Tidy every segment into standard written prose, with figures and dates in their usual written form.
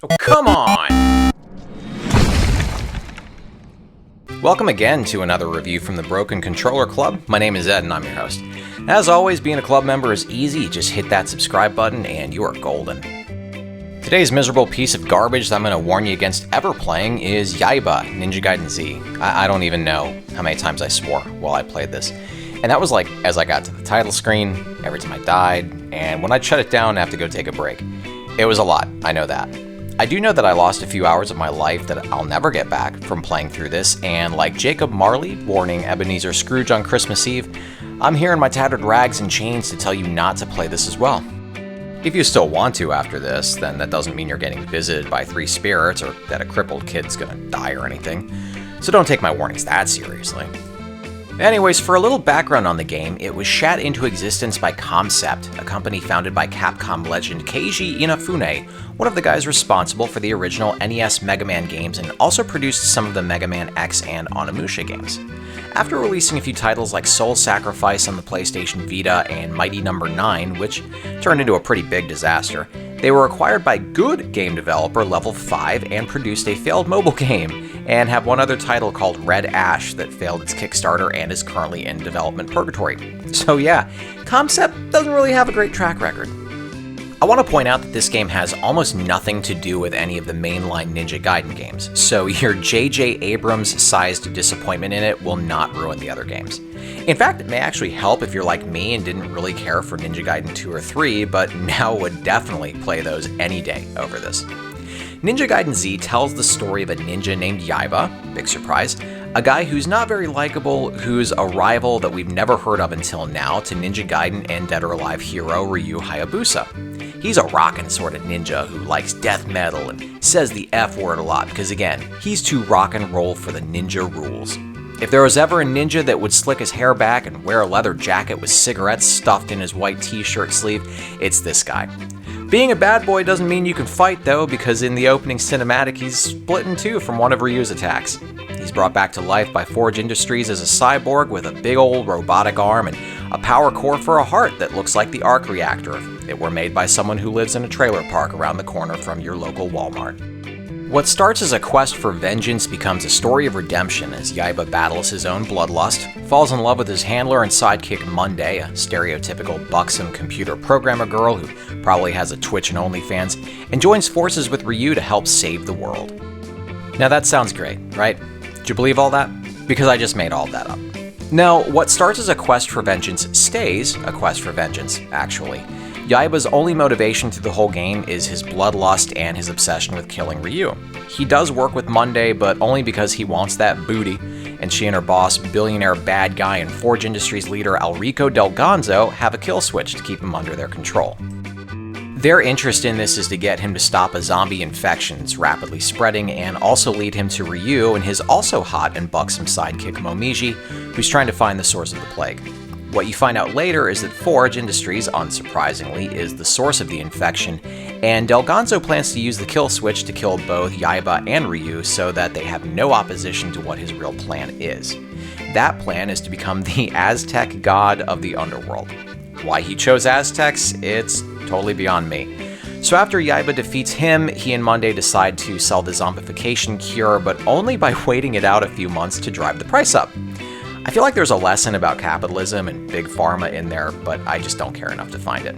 Oh, come on! Welcome again to another review from the Broken Controller Club. My name is Ed and I'm your host. As always, being a club member is easy. Just hit that subscribe button and you are golden. Today's miserable piece of garbage that I'm going to warn you against ever playing is Yaiba, Ninja Gaiden Z. I don't even know how many times I swore while I played this. And that was like as I got to the title screen, every time I died, and when I'd shut it down, I have to go take a break. It was a lot, I know that. I do know that I lost a few hours of my life that I'll never get back from playing through this, and like Jacob Marley warning Ebenezer Scrooge on Christmas Eve, I'm here in my tattered rags and chains to tell you not to play this as well. If you still want to after this, then that doesn't mean you're getting visited by three spirits or that a crippled kid's gonna die or anything, so don't take my warnings that seriously. Anyways, for a little background on the game, it was shot into existence by Concept, a company founded by Capcom legend Keiji Inafune, one of the guys responsible for the original NES Mega Man games and also produced some of the Mega Man X and Onimusha games. After releasing a few titles like Soul Sacrifice on the PlayStation Vita and Mighty No. 9, which turned into a pretty big disaster, they were acquired by good game developer Level 5 and produced a failed mobile game, and have one other title called Red Ash that failed its Kickstarter and is currently in development purgatory. So yeah, Concept doesn't really have a great track record. I want to point out that this game has almost nothing to do with any of the mainline Ninja Gaiden games, so your J.J. Abrams-sized disappointment in it will not ruin the other games. In fact, it may actually help if you're like me and didn't really care for Ninja Gaiden 2 or 3, but now would definitely play those any day over this. Ninja Gaiden Z tells the story of a ninja named Yaiba, big surprise, a guy who's not very likable, who's a rival that we've never heard of until now to Ninja Gaiden and Dead or Alive hero Ryu Hayabusa. He's a rockin' sort of ninja who likes death metal and says the F word a lot because again, he's too rock and roll for the ninja rules. If there was ever a ninja that would slick his hair back and wear a leather jacket with cigarettes stuffed in his white t-shirt sleeve, it's this guy. Being a bad boy doesn't mean you can fight though, because in the opening cinematic he's split in two from one of Ryu's attacks. He's brought back to life by Forge Industries as a cyborg with a big old robotic arm and a power core for a heart that looks like the arc reactor if it were made by someone who lives in a trailer park around the corner from your local Walmart. What starts as a quest for vengeance becomes a story of redemption as Yaiba battles his own bloodlust, falls in love with his handler and sidekick Monday, a stereotypical buxom computer programmer girl who probably has a Twitch and OnlyFans, and joins forces with Ryu to help save the world. Now that sounds great, right? Did you believe all that? Because I just made all of that up. No, what starts as a quest for vengeance stays a quest for vengeance, actually. Yaiba's only motivation through the whole game is his bloodlust and his obsession with killing Ryu. He does work with Monday, but only because he wants that booty, and she and her boss, billionaire bad guy and Forge Industries leader Alrico Del Gonzo, have a kill switch to keep him under their control. Their interest in this is to get him to stop a zombie infection that's rapidly spreading and also lead him to Ryu and his also hot and buxom sidekick Momiji, who's trying to find the source of the plague. What you find out later is that Forge Industries, unsurprisingly, is the source of the infection, and Del Gonzo plans to use the kill switch to kill both Yaiba and Ryu so that they have no opposition to what his real plan is. That plan is to become the Aztec god of the underworld. Why he chose Aztecs, it's totally beyond me. So after Yaiba defeats him, he and Monday decide to sell the zombification cure, but only by waiting it out a few months to drive the price up. I feel like there's a lesson about capitalism and big pharma in there, but I just don't care enough to find it.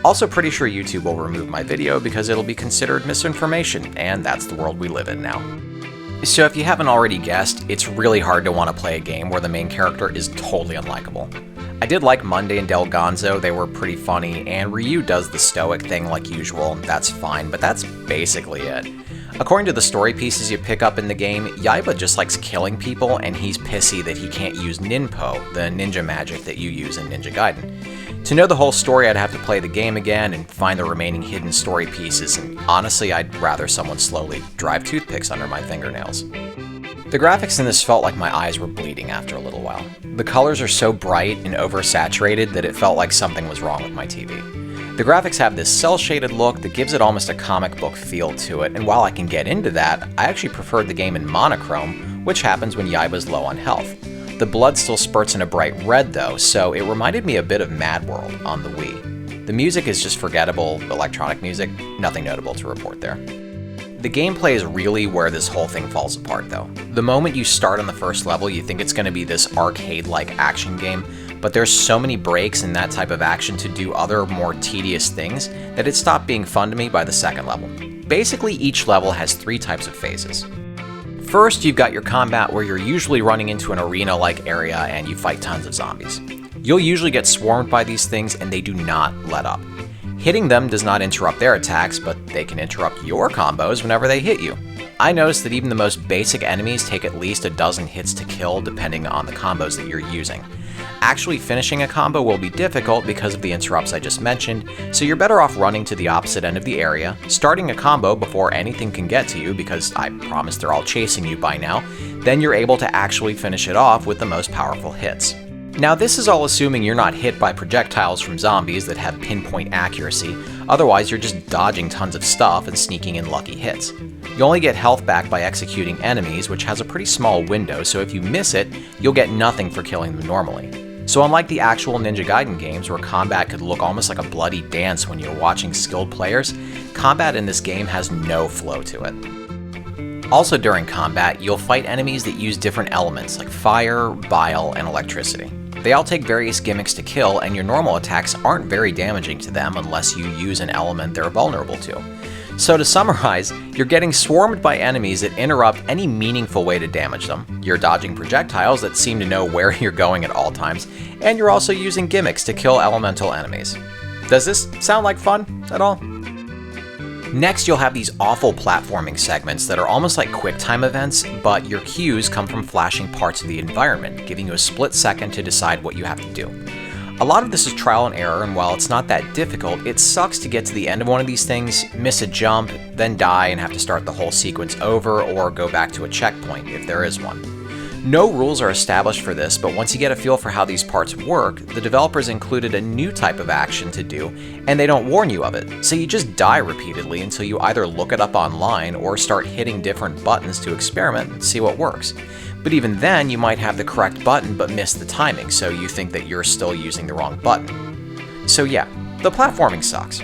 Also pretty sure YouTube will remove my video because it'll be considered misinformation, and that's the world we live in now. So if you haven't already guessed, it's really hard to want to play a game where the main character is totally unlikable. I did like Monday and Del Gonzo, they were pretty funny, and Ryu does the stoic thing like usual, and that's fine, but that's basically it. According to the story pieces you pick up in the game, Yaiba just likes killing people, and he's pissy that he can't use Ninpo, the ninja magic that you use in Ninja Gaiden. To know the whole story, I'd have to play the game again and find the remaining hidden story pieces, and honestly, I'd rather someone slowly drive toothpicks under my fingernails. The graphics in this felt like my eyes were bleeding after a little while. The colors are so bright and oversaturated that it felt like something was wrong with my TV. The graphics have this cel-shaded look that gives it almost a comic book feel to it, and while I can get into that, I actually preferred the game in monochrome, which happens when Yaiba's low on health. The blood still spurts in a bright red though, so it reminded me a bit of Mad World on the Wii. The music is just forgettable electronic music, nothing notable to report there. The gameplay is really where this whole thing falls apart though. The moment you start on the first level, you think it's going to be this arcade-like action game, but there's so many breaks in that type of action to do other more tedious things that it stopped being fun to me by the second level. Basically, each level has 3 types of phases. First, you've got your combat where you're usually running into an arena-like area and you fight tons of zombies. You'll usually get swarmed by these things and they do not let up. Hitting them does not interrupt their attacks, but they can interrupt your combos whenever they hit you. I noticed that even the most basic enemies take at least a dozen hits to kill depending on the combos that you're using. Actually finishing a combo will be difficult because of the interrupts I just mentioned, so you're better off running to the opposite end of the area, starting a combo before anything can get to you because I promise they're all chasing you by now, then you're able to actually finish it off with the most powerful hits. Now this is all assuming you're not hit by projectiles from zombies that have pinpoint accuracy, otherwise you're just dodging tons of stuff and sneaking in lucky hits. You only get health back by executing enemies, which has a pretty small window, so if you miss it, you'll get nothing for killing them normally. So unlike the actual Ninja Gaiden games where combat could look almost like a bloody dance when you're watching skilled players, combat in this game has no flow to it. Also during combat, you'll fight enemies that use different elements like fire, bile, and electricity. They all take various gimmicks to kill, and your normal attacks aren't very damaging to them unless you use an element they're vulnerable to. So to summarize, you're getting swarmed by enemies that interrupt any meaningful way to damage them, you're dodging projectiles that seem to know where you're going at all times, and you're also using gimmicks to kill elemental enemies. Does this sound like fun at all? Next, you'll have these awful platforming segments that are almost like QuickTime events, but your cues come from flashing parts of the environment, giving you a split second to decide what you have to do. A lot of this is trial and error, and while it's not that difficult, it sucks to get to the end of one of these things, miss a jump, then die and have to start the whole sequence over or go back to a checkpoint if there is one. No rules are established for this, but once you get a feel for how these parts work, the developers included a new type of action to do, and they don't warn you of it, so you just die repeatedly until you either look it up online or start hitting different buttons to experiment and see what works. But even then, you might have the correct button but miss the timing, so you think that you're still using the wrong button. So yeah, the platforming sucks.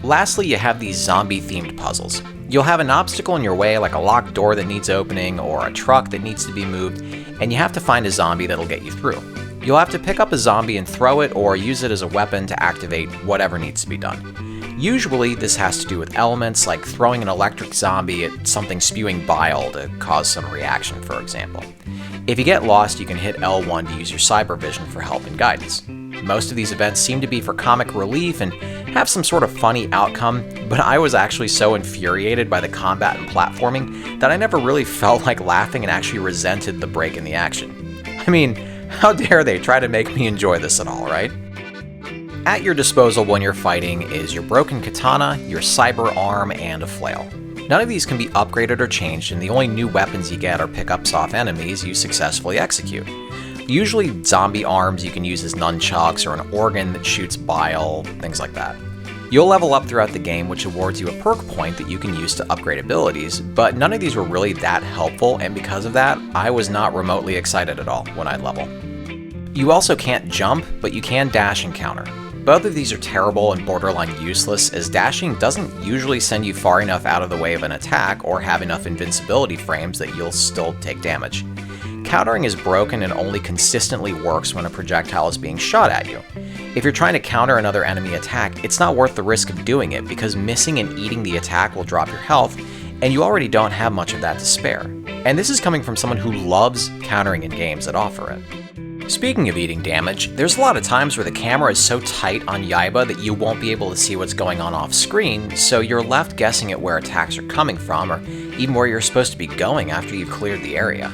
Lastly, you have these zombie-themed puzzles. You'll have an obstacle in your way like a locked door that needs opening or a truck that needs to be moved, and you have to find a zombie that'll get you through. You'll have to pick up a zombie and throw it or use it as a weapon to activate whatever needs to be done. Usually this has to do with elements like throwing an electric zombie at something spewing bile to cause some reaction, for example. If you get lost, you can hit L1 to use your cyber vision for help and guidance. Most of these events seem to be for comic relief and have some sort of funny outcome, but I was actually so infuriated by the combat and platforming that I never really felt like laughing and actually resented the break in the action. I mean, how dare they try to make me enjoy this at all, right? At your disposal when you're fighting is your broken katana, your cyber arm, and a flail. None of these can be upgraded or changed, and the only new weapons you get are pickups off enemies you successfully execute. Usually zombie arms you can use as nunchucks or an organ that shoots bile, things like that. You'll level up throughout the game, which awards you a perk point that you can use to upgrade abilities, but none of these were really that helpful, and because of that, I was not remotely excited at all when I'd level. You also can't jump, but you can dash and counter. Both of these are terrible and borderline useless, as dashing doesn't usually send you far enough out of the way of an attack or have enough invincibility frames that you'll still take damage. Countering is broken and only consistently works when a projectile is being shot at you. If you're trying to counter another enemy attack, it's not worth the risk of doing it because missing and eating the attack will drop your health, and you already don't have much of that to spare. And this is coming from someone who loves countering in games that offer it. Speaking of eating damage, there's a lot of times where the camera is so tight on Yaiba that you won't be able to see what's going on off screen, so you're left guessing at where attacks are coming from or even where you're supposed to be going after you've cleared the area.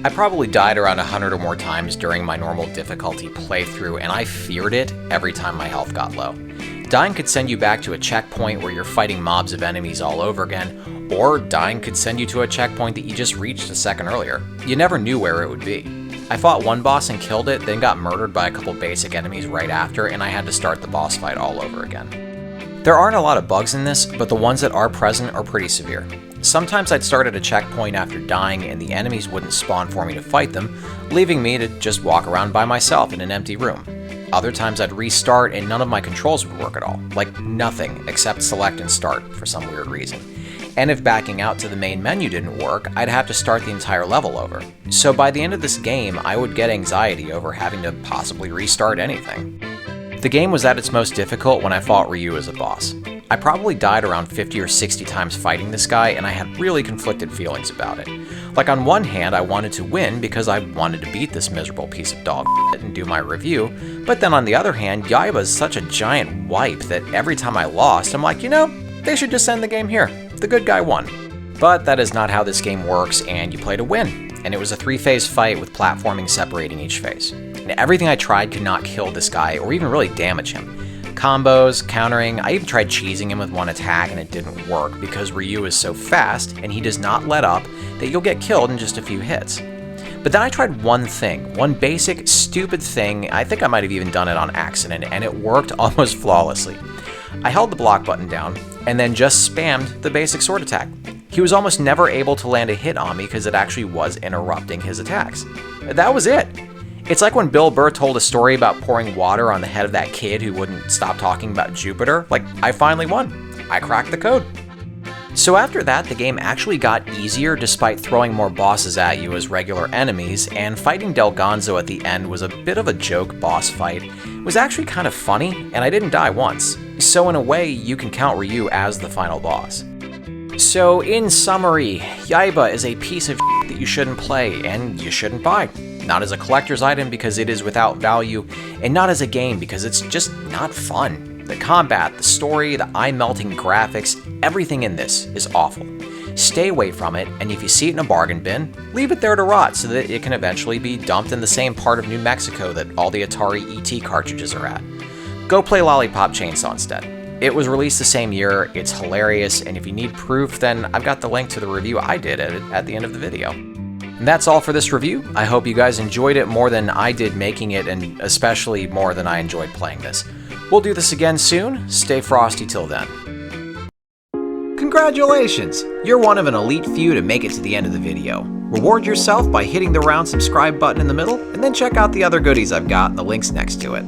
I probably died around 100 or more times during my normal difficulty playthrough, and I feared it every time my health got low. Dying could send you back to a checkpoint where you're fighting mobs of enemies all over again, or dying could send you to a checkpoint that you just reached a second earlier. You never knew where it would be. I fought one boss and killed it, then got murdered by a couple basic enemies right after, and I had to start the boss fight all over again. There aren't a lot of bugs in this, but the ones that are present are pretty severe. Sometimes I'd start at a checkpoint after dying and the enemies wouldn't spawn for me to fight them, leaving me to just walk around by myself in an empty room. Other times I'd restart and none of my controls would work at all, like nothing except select and start for some weird reason. and if backing out to the main menu didn't work, I'd have to start the entire level over. So by the end of this game, I would get anxiety over having to possibly restart anything. The game was at its most difficult when I fought Ryu as a boss. I probably died around 50 or 60 times fighting this guy, and I had really conflicted feelings about it. Like, on one hand, I wanted to win because I wanted to beat this miserable piece of dog shit and do my review, but then on the other hand, Yaiba is such a giant wipe that every time I lost, I'm like, you know, they should just end the game here. The good guy won. But that is not how this game works, and you play to win. And it was a 3-phase fight with platforming separating each phase. And everything I tried could not kill this guy or even really damage him. Combos, countering, I even tried cheesing him with one attack and it didn't work because Ryu is so fast and he does not let up that you'll get killed in just a few hits. But then I tried one thing, one basic, stupid thing, I think I might have even done it on accident, and it worked almost flawlessly. I held the block button down and then just spammed the basic sword attack. He was almost never able to land a hit on me because it actually was interrupting his attacks. That was it. It's like when Bill Burr told a story about pouring water on the head of that kid who wouldn't stop talking about Jupiter. Like, I finally won. I cracked the code. So after that, the game actually got easier despite throwing more bosses at you as regular enemies, and fighting Del Gonzo at the end was a bit of a joke boss fight. It was actually kind of funny, and I didn't die once. So in a way, you can count Ryu as the final boss. So in summary, Yaiba is a piece of shit that you shouldn't play and you shouldn't buy. Not as a collector's item because it is without value, and not as a game because it's just not fun. The combat, the story, the eye-melting graphics, everything in this is awful. Stay away from it, and if you see it in a bargain bin, leave it there to rot so that it can eventually be dumped in the same part of New Mexico that all the Atari ET cartridges are at. Go play Lollipop Chainsaw instead. It was released the same year, it's hilarious, and if you need proof, then I've got the link to the review I did at the end of the video. And that's all for this review. I hope you guys enjoyed it more than I did making it, and especially more than I enjoyed playing this. We'll do this again soon. Stay frosty till then. Congratulations! You're one of an elite few to make it to the end of the video. Reward yourself by hitting the round subscribe button in the middle, and then check out the other goodies I've got and the links next to it.